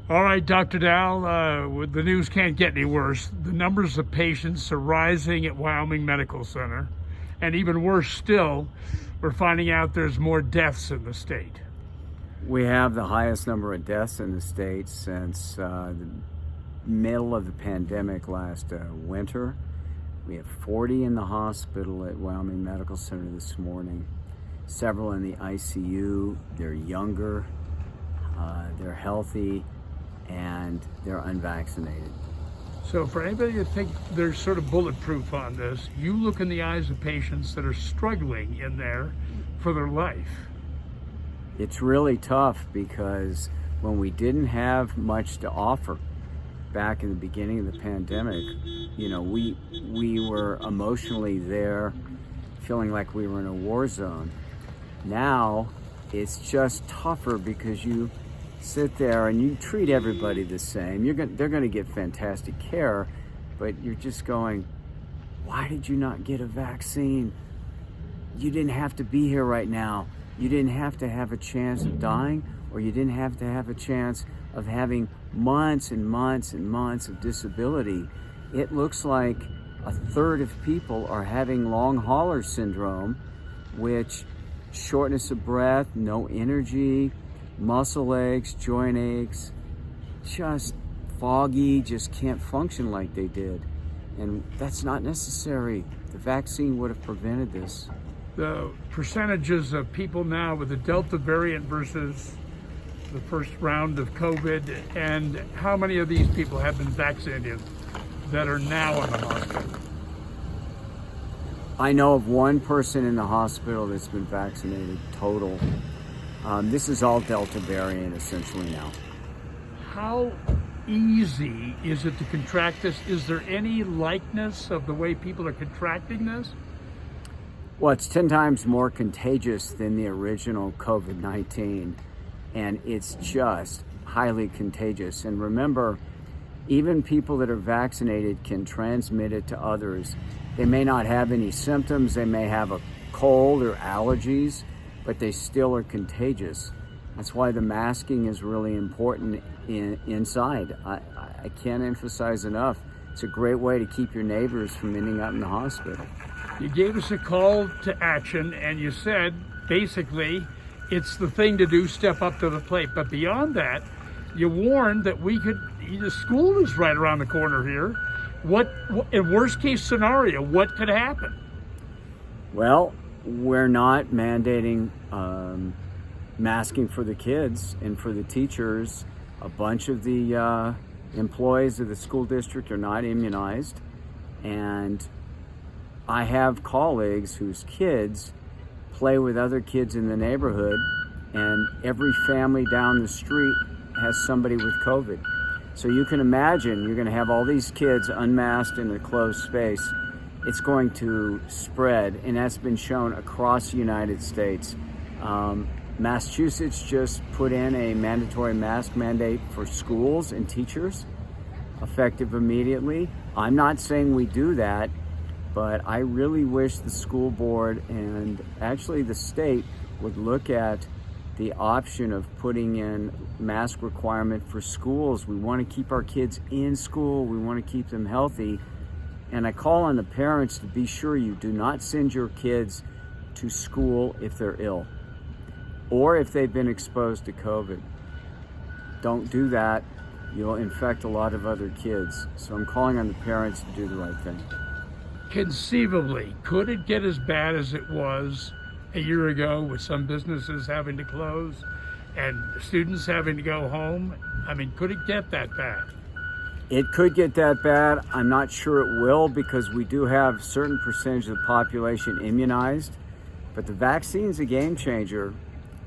All right, Dr. Dowell, the news can't get any worse. The numbers of patients are rising at Wyoming Medical Center. And even worse still, we're finding out there's more deaths in the state. We have the highest number of deaths in the state since the middle of the pandemic last winter. We have 40 in the hospital at Wyoming Medical Center this morning, several in the ICU. They're younger, they're healthy, and they're unvaccinated. So for anybody to think they're sort of bulletproof on this, you look in the eyes of patients that are struggling in there for their life. It's really tough because when we didn't have much to offer back in the beginning of the pandemic, we were emotionally there, feeling like we were in a war zone. Now it's just tougher because you sit there and you treat everybody the same. They're going to get fantastic care, but you're just going, why did you not get a vaccine? You didn't have to be here right now. You didn't have to have a chance of dying, or you didn't have to have a chance of having months and months and months of disability. It looks like a third of people are having long hauler syndrome, which shortness of breath, no energy, muscle aches, joint aches, just foggy, just can't function like they did. And that's not necessary. The vaccine would have prevented this. The percentages of people now with the Delta variant versus the first round of COVID, and how many of these people have been vaccinated that are now in the hospital? I know of one person in the hospital that's been vaccinated total. This is all Delta variant essentially now. How easy is it to contract this? Is there any likeness of the way people are contracting this? Well, it's 10 times more contagious than the original COVID-19, and it's just highly contagious. And remember, even people that are vaccinated can transmit it to others. They may not have any symptoms, they may have a cold or allergies, but they still are contagious. That's why the masking is really important inside. I can't emphasize enough. It's a great way to keep your neighbors from ending up in the hospital. You gave us a call to action, and you said, basically, it's the thing to do, step up to the plate. But beyond that, you warned that the school is right around the corner here. What in worst case scenario, what could happen? Well, we're not mandating masking for the kids and for the teachers. A bunch of the employees of the school district are not immunized, and I have colleagues whose kids play with other kids in the neighborhood, and every family down the street has somebody with COVID. So you can imagine you're going to have all these kids unmasked in a closed space. It's going to spread, and that's been shown across the United States. Massachusetts just put in a mandatory mask mandate for schools and teachers, effective immediately. I'm not saying we do that, but I really wish the school board and actually the state would look at the option of putting in mask requirement for schools. We want to keep our kids in school. We want to keep them healthy. And I call on the parents to be sure you do not send your kids to school if they're ill or if they've been exposed to COVID. Don't do that. You'll infect a lot of other kids. So I'm calling on the parents to do the right thing. Conceivably, could it get as bad as it was a year ago with some businesses having to close and students having to go home? I mean, could it get that bad? It could get that bad. I'm not sure it will because we do have a certain percentage of the population immunized, but the vaccine's a game changer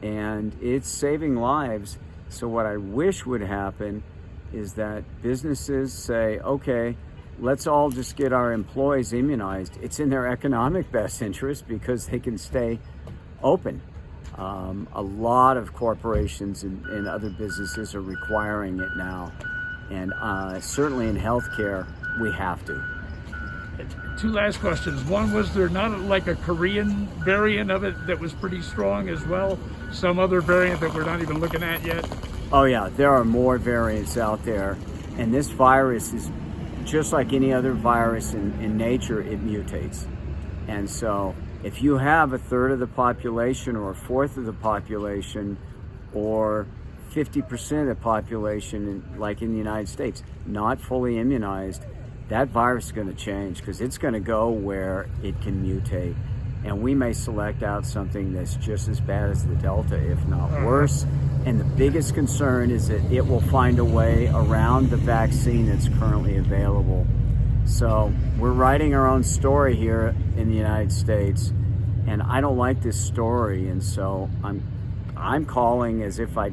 and it's saving lives. So what I wish would happen is that businesses say, okay, let's all just get our employees immunized. It's in their economic best interest because they can stay open. A lot of corporations and other businesses are requiring it now. And certainly in healthcare, we have to. Two last questions. One, was there not like a Korean variant of it that was pretty strong as well? Some other variant that we're not even looking at yet? Oh yeah, there are more variants out there, and this virus is just like any other virus in nature. It mutates, and so if you have a third of the population or a fourth of the population or 50% of the population, like in the United States, not fully immunized, that virus is going to change because it's going to go where it can mutate. And we may select out something that's just as bad as the Delta, if not worse. And the biggest concern is that it will find a way around the vaccine that's currently available. So we're writing our own story here in the United States, and I don't like this story. And so I'm calling, as if I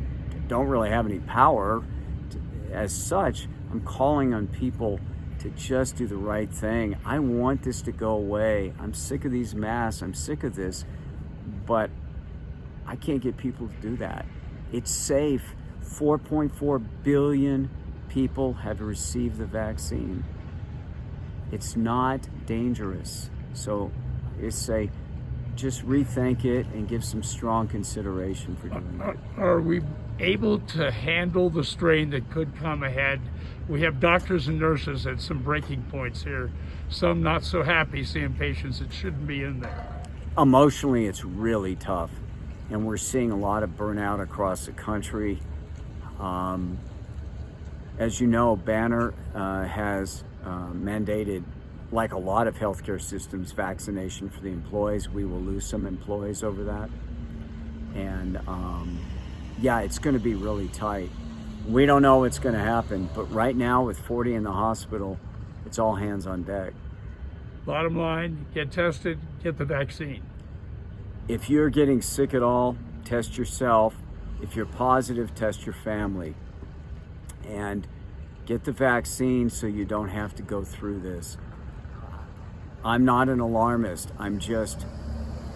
don't really have any power as such, I'm calling on people to just do the right thing. I want this to go away. I'm sick of these masks. I'm sick of this, but I can't get people to do that. It's safe. 4.4 billion people have received the vaccine. It's not dangerous. So it's say, just rethink it and give some strong consideration for doing it. Are we able to handle the strain that could come ahead? We have doctors and nurses at some breaking points here. Some not so happy seeing patients that shouldn't be in there. Emotionally, it's really tough. And we're seeing a lot of burnout across the country. As you know, Banner has mandated, like a lot of healthcare systems, vaccination for the employees. We will lose some employees over that. And yeah, it's going to be really tight. We don't know what's going to happen, but right now with 40 in the hospital, it's all hands on deck. Bottom line, get tested, get the vaccine. If you're getting sick at all, test yourself. If you're positive, test your family. And get the vaccine so you don't have to go through this. I'm not an alarmist. I'm just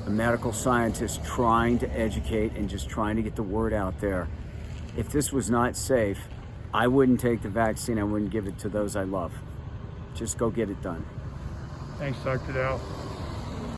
a medical scientist trying to educate and just trying to get the word out there. If this was not safe, I wouldn't take the vaccine. I wouldn't give it to those I love. Just go get it done. Thanks, Dr. Dowell.